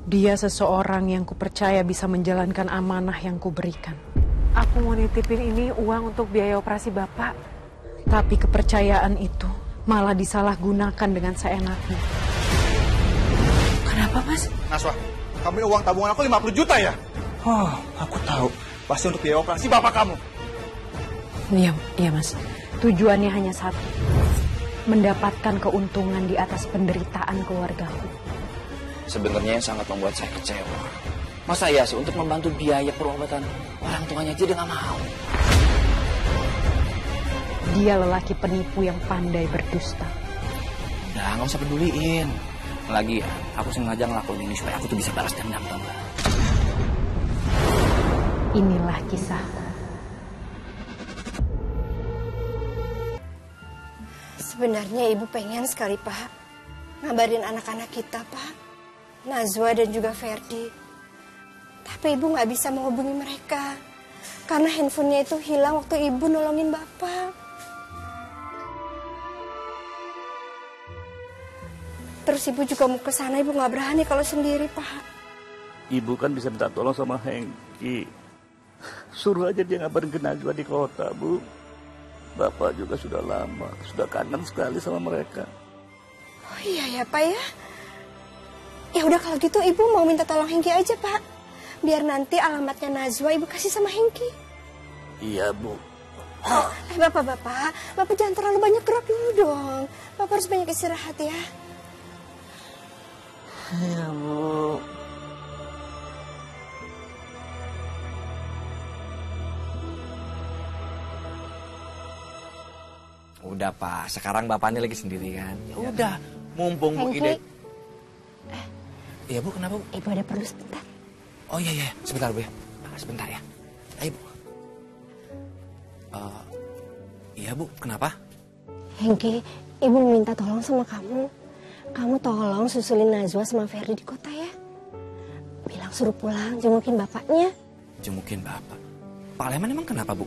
Dia seseorang yang kupercaya bisa menjalankan amanah yang kuberikan. Aku mau nitipin ini uang untuk biaya operasi Bapak. Tapi kepercayaan itu malah disalahgunakan dengan seenaknya. Kenapa, Mas? Naswa, kamu uang tabungan aku 50 juta ya? Oh, aku tahu. Pasti untuk biaya operasi bapak kamu. Iya, Mas. Tujuannya hanya satu. Mendapatkan keuntungan di atas penderitaan keluargaku. Sebenarnya yang sangat membuat saya kecewa. Masa ya sih untuk membantu biaya perobatan orang tuanya aja dia nggak mau. Dia lelaki penipu yang pandai berdusta. Udah, nggak usah peduliin. Lagi ya, aku sengaja ngelakuin ini supaya aku tuh bisa balas dendam, tau gak? Inilah kisahku. Sebenarnya Ibu pengen sekali, Pak, ngabarin anak-anak kita, Pak. Najwa dan juga Ferdi. Tapi Ibu nggak bisa menghubungi mereka. Karena handphonenya itu hilang waktu Ibu nolongin Bapak. Terus Ibu juga mau ke sana, Ibu nggak berani kalau sendiri, Pak. Ibu kan bisa minta tolong sama Hengki. Suruh aja dia ngabarin ke Najwa di kota, Bu. Bapak juga sudah lama, sudah kangen sekali sama mereka. Oh iya ya, Pak ya. Ya udah kalau gitu Ibu mau minta tolong Hengki aja, Pak. Biar nanti alamatnya Najwa Ibu kasih sama Hengki. Iya, Bu. Bapak jangan terlalu banyak gerak dulu dong. Bapak harus banyak istirahat ya. Iya, Bu. Udah, Pak. Sekarang bapaknya lagi sendiri kan. Ya udah, mumpung Bu ide. Iya, Bu, kenapa, Bu? Ibu ada perlu sebentar. Oh iya, sebentar, Bu ya. Sebentar ya. Ayo, Bu. Iya, Bu, kenapa? Hengki, Ibu minta tolong sama kamu. Kamu tolong susulin Najwa sama Ferdi di kota ya. Bilang suruh pulang, jengukin bapaknya. Jengukin bapak? Pak Leman emang kenapa, Bu?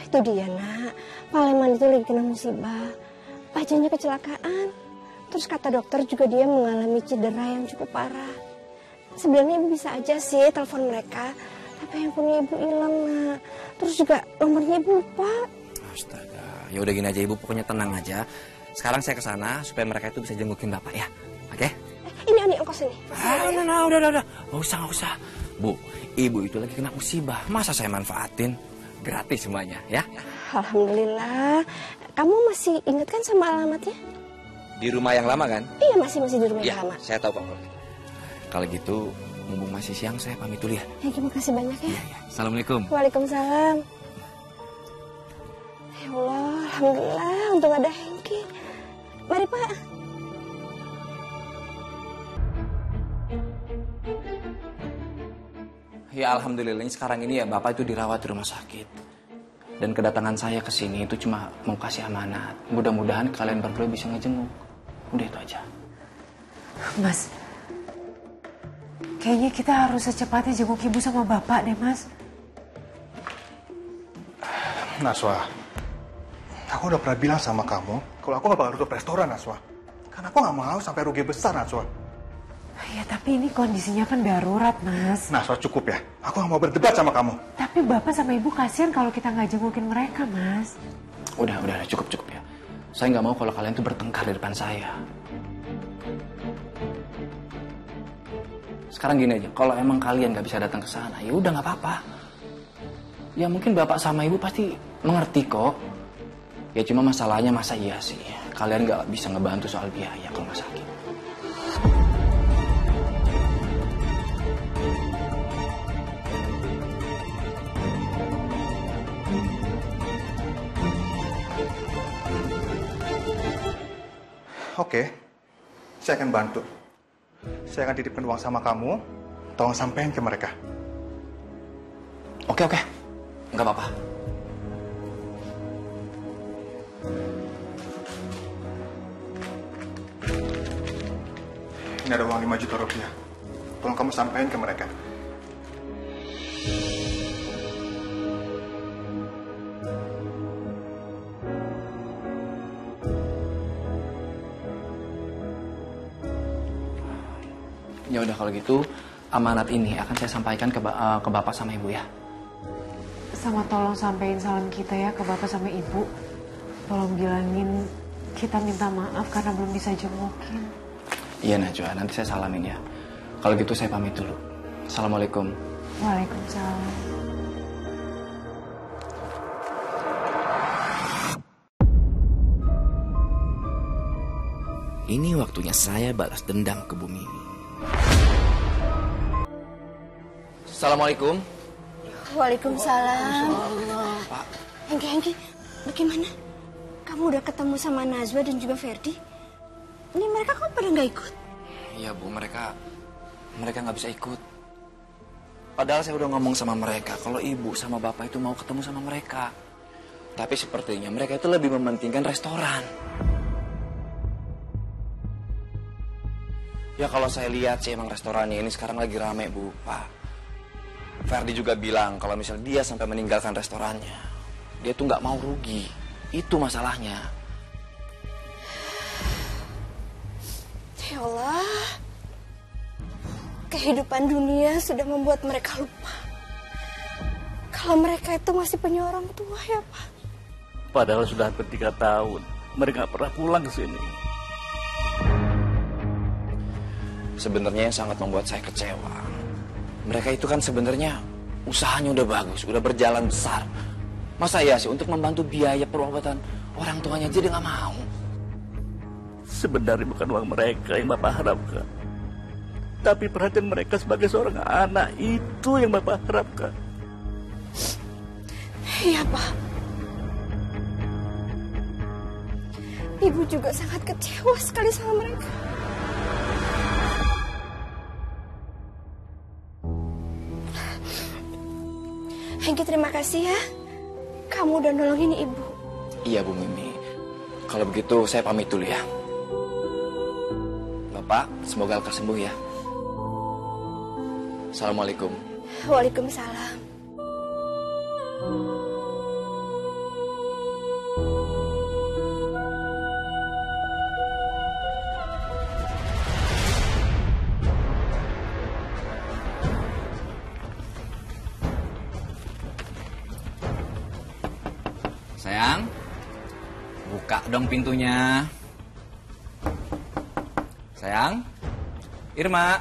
Itu dia, Nak. Pak Leman itu lagi kena musibah. Pacarnya kecelakaan. Terus kata dokter juga dia mengalami cedera yang cukup parah. Sebenarnya Ibu bisa aja sih telepon mereka. Tapi handphonenya Ibu hilang, Nak. Terus juga nomornya Ibu lupa. Astaga. Ya udah gini aja, Ibu. Pokoknya tenang aja. Sekarang saya ke sana supaya mereka itu bisa jengukin bapak ya. Oke? Ini ongkos ini. Udah. Nggak usah. Bu, Ibu itu lagi kena musibah. Masa saya manfaatin? Gratis semuanya ya. Alhamdulillah. Kamu masih ingat kan sama alamatnya? Di rumah yang lama kan? Iya, masih di rumah yang lama. Saya tahu, Pak. Kalau gitu, mumpung masih siang, saya pamit dulu ya. Ya, terima kasih banyak ya. Iya. Assalamualaikum. Waalaikumsalam. Ya Allah, alhamdulillah, untung ada Hengki. Mari, Pak. Ya, alhamdulillah sekarang ini ya Bapak itu dirawat di rumah sakit. Dan kedatangan saya ke sini itu cuma mau kasih amanat. Mudah-mudahan kalian berdua bisa ngejenguk. Udah itu aja. Mas, kayaknya kita harus secepatnya jenguk Ibu sama Bapak deh, Mas. Naswa, aku udah pernah bilang sama kamu kalau aku gak bakal tutup restoran, Naswa. Karena aku gak mau sampai rugi besar, Naswa. Ya, tapi ini kondisinya kan darurat, Mas. Naswa, cukup ya. Aku gak mau berdebat sama kamu. Tapi Bapak sama Ibu kasihan kalau kita nggak jengukin mereka, Mas. Udah, cukup ya. Saya nggak mau kalau kalian tuh bertengkar di depan saya. Sekarang gini aja, kalau emang kalian nggak bisa datang ke sana, ya udah nggak apa-apa. Ya mungkin Bapak sama Ibu pasti mengerti kok. Ya cuma masalahnya masa iya sih, kalian nggak bisa ngebantu soal biaya ke rumah sakit. Oke, saya akan bantu. Saya akan titipkan uang sama kamu, tolong sampein ke mereka. Oke, nggak apa-apa. Ini ada uang 5 juta rupiah. Tolong kamu sampein ke mereka. Ya udah kalau gitu, amanat ini akan saya sampaikan ke Bapak sama Ibu ya. Sama tolong sampein salam kita ya ke Bapak sama Ibu. Tolong bilangin kita minta maaf karena belum bisa jengukin. Iya Najwa, nanti saya salamin ya. Kalau gitu saya pamit dulu. Assalamualaikum. Waalaikumsalam. Ini waktunya saya balas dendam ke Bu Mimi. Assalamualaikum. Waalaikumsalam. Pak. Hengki, bagaimana? Kamu udah ketemu sama Najwa dan juga Ferdi? Ini mereka kok pada nggak ikut? Iya Bu, mereka nggak bisa ikut. Padahal saya udah ngomong sama mereka kalau Ibu sama Bapak itu mau ketemu sama mereka. Tapi sepertinya mereka itu lebih mementingkan restoran. Ya kalau saya lihat sih emang restorannya ini sekarang lagi rame Bu, Pak. Ferdi juga bilang kalau misalnya dia sampai meninggalkan restorannya, dia tuh nggak mau rugi. Itu masalahnya. Ya Allah, kehidupan dunia sudah membuat mereka lupa kalau mereka itu masih punya orang tua ya Pak. Padahal sudah hampir 3 tahun mereka nggak pernah pulang ke sini. Sebenarnya yang sangat membuat saya kecewa, mereka itu kan sebenarnya usahanya udah bagus, udah berjalan besar. Masa ya sih untuk membantu biaya perobatan orang tuanya aja dia nggak mau. Sebenarnya bukan uang mereka yang Bapak harapkan, tapi perhatian mereka sebagai seorang anak itu yang Bapak harapkan. Iya Pak. Ibu juga sangat kecewa sekali sama mereka. Hengki, terima kasih ya. Kamu udah nolongin Ibu. Iya Bu Mimi. Kalau begitu saya pamit dulu ya. Bapak, semoga lekas sembuh ya. Assalamualaikum. Waalaikumsalam. Sayang, buka dong pintunya. Sayang, Irma.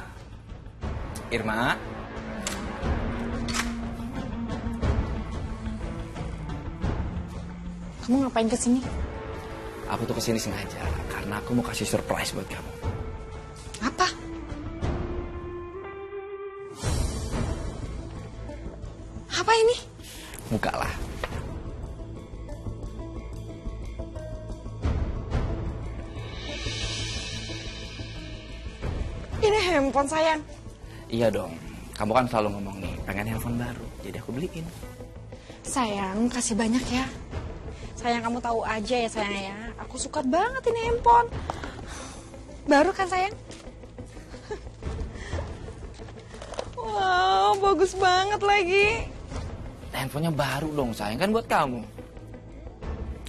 Kamu ngapain kesini? Aku tuh kesini sengaja karena aku mau kasih surprise buat kamu. Apa? Apa ini? Bukalah. Ini handphone sayang. Iya dong, kamu kan selalu ngomong nih, pengen handphone baru, jadi aku beliin. Sayang, kasih banyak ya. Sayang, kamu tahu aja ya sayang ya. Aku suka banget ini handphone. Baru kan sayang? Wow, bagus banget lagi. Handphonenya baru dong sayang, kan buat kamu.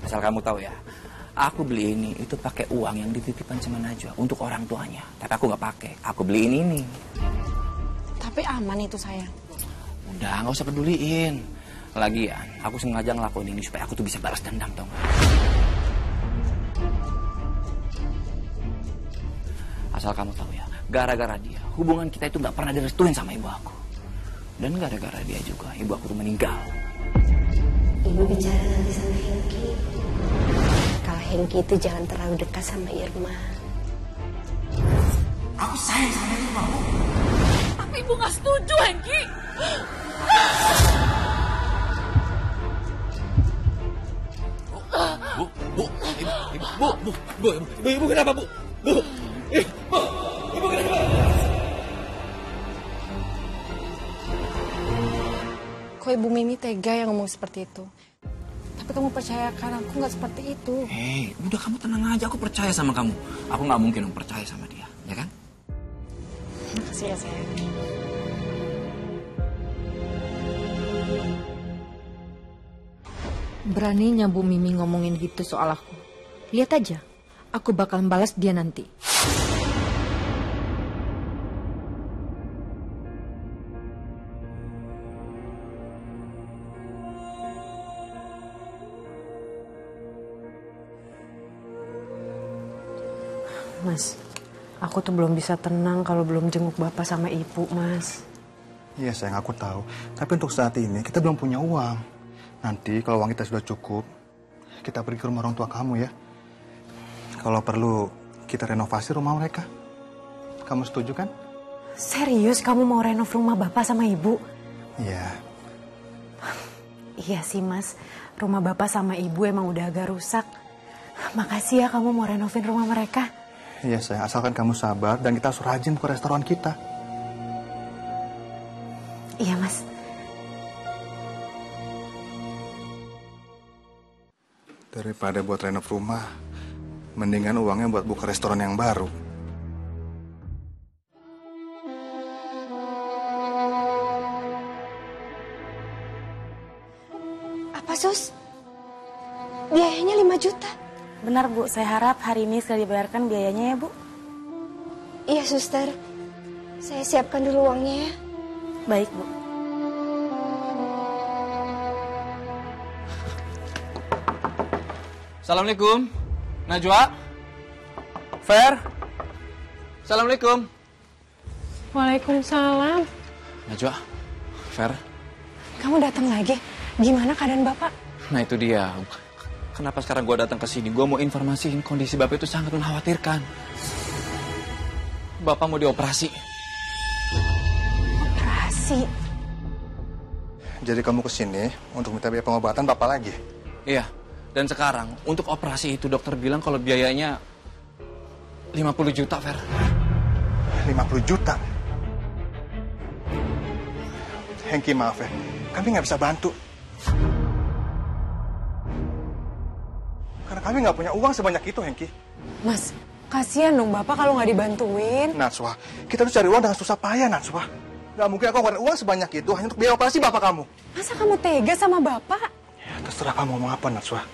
Asal kamu tahu ya, aku beli ini itu pakai uang yang dititipkan sama Najwa untuk orang tuanya. Tapi aku nggak pakai, aku beliin ini. Tapi aman itu sayang. Udah, nggak usah peduliin. Lagian, aku sengaja ngelakuin ini supaya aku tuh bisa balas dendam, tau gak? Asal kamu tahu ya, gara-gara dia, hubungan kita itu nggak pernah direstuin sama ibu aku. Dan gara-gara dia juga, ibu aku tuh meninggal. Ibu bicara nanti sama Hengki. Kalau Hengki itu jangan terlalu dekat sama Irma. Aku sayang sama Irma, Bu. Tapi ibu nggak setuju, Hengki. Ibu kenapa, Bu? Ibu kenapa? Kok Ibu Mimi tega yang ngomong seperti itu? Tapi kamu percayakan aku nggak seperti itu. Hei, udah kamu tenang aja, aku percaya sama kamu. Aku nggak mungkin percaya sama dia, ya kan? Makasih ya sayang. Beraninya Bu Mimi ngomongin gitu soal aku. Lihat aja, aku bakal balas dia nanti. Mas, aku tuh belum bisa tenang kalau belum jenguk bapak sama ibu, Mas. Iya sayang, aku tahu. Tapi untuk saat ini kita belum punya uang. Nanti kalau uang kita sudah cukup, kita pergi ke rumah orang tua kamu ya. Kalau perlu, kita renovasi rumah mereka. Kamu setuju kan? Serius kamu mau renov rumah bapak sama ibu? Iya. Iya sih, Mas. Rumah bapak sama ibu emang udah agak rusak. Makasih ya kamu mau renovin rumah mereka. Iya sayang, asalkan kamu sabar dan kita harus rajin ke restoran kita. Iya, Mas. Daripada buat renov rumah, mendingan uangnya buat buka restoran yang baru. Apa, Sus? Biayanya 5 juta. Benar, Bu. Saya harap hari ini sekali dibayarkan biayanya ya, Bu. Iya, Suster. Saya siapkan dulu uangnya ya. Baik, Bu. Assalamualaikum. Najwa. Fer. Assalamualaikum. Waalaikumsalam. Najwa. Fer. Kamu datang lagi? Gimana keadaan bapak? Nah itu dia. Kenapa sekarang gue datang ke sini? Gue mau informasiin kondisi bapak itu sangat mengkhawatirkan. Bapak mau dioperasi. Operasi? Jadi kamu kesini untuk minta biaya pengobatan bapak lagi? Iya. Dan sekarang untuk operasi itu dokter bilang kalau biayanya 50 juta, Fer. 50 juta? Hengki, maaf ya. Kami nggak bisa bantu. Karena kami nggak punya uang sebanyak itu, Hengki. Mas, kasihan dong bapak kalau nggak dibantuin. Natswa, kita harus cari uang dengan susah payah, Natswa. Nggak mungkin aku ngeluarin uang sebanyak itu hanya untuk biaya operasi bapak kamu. Masa kamu tega sama bapak? Ya, terserah kamu ngomong apa, Natswa.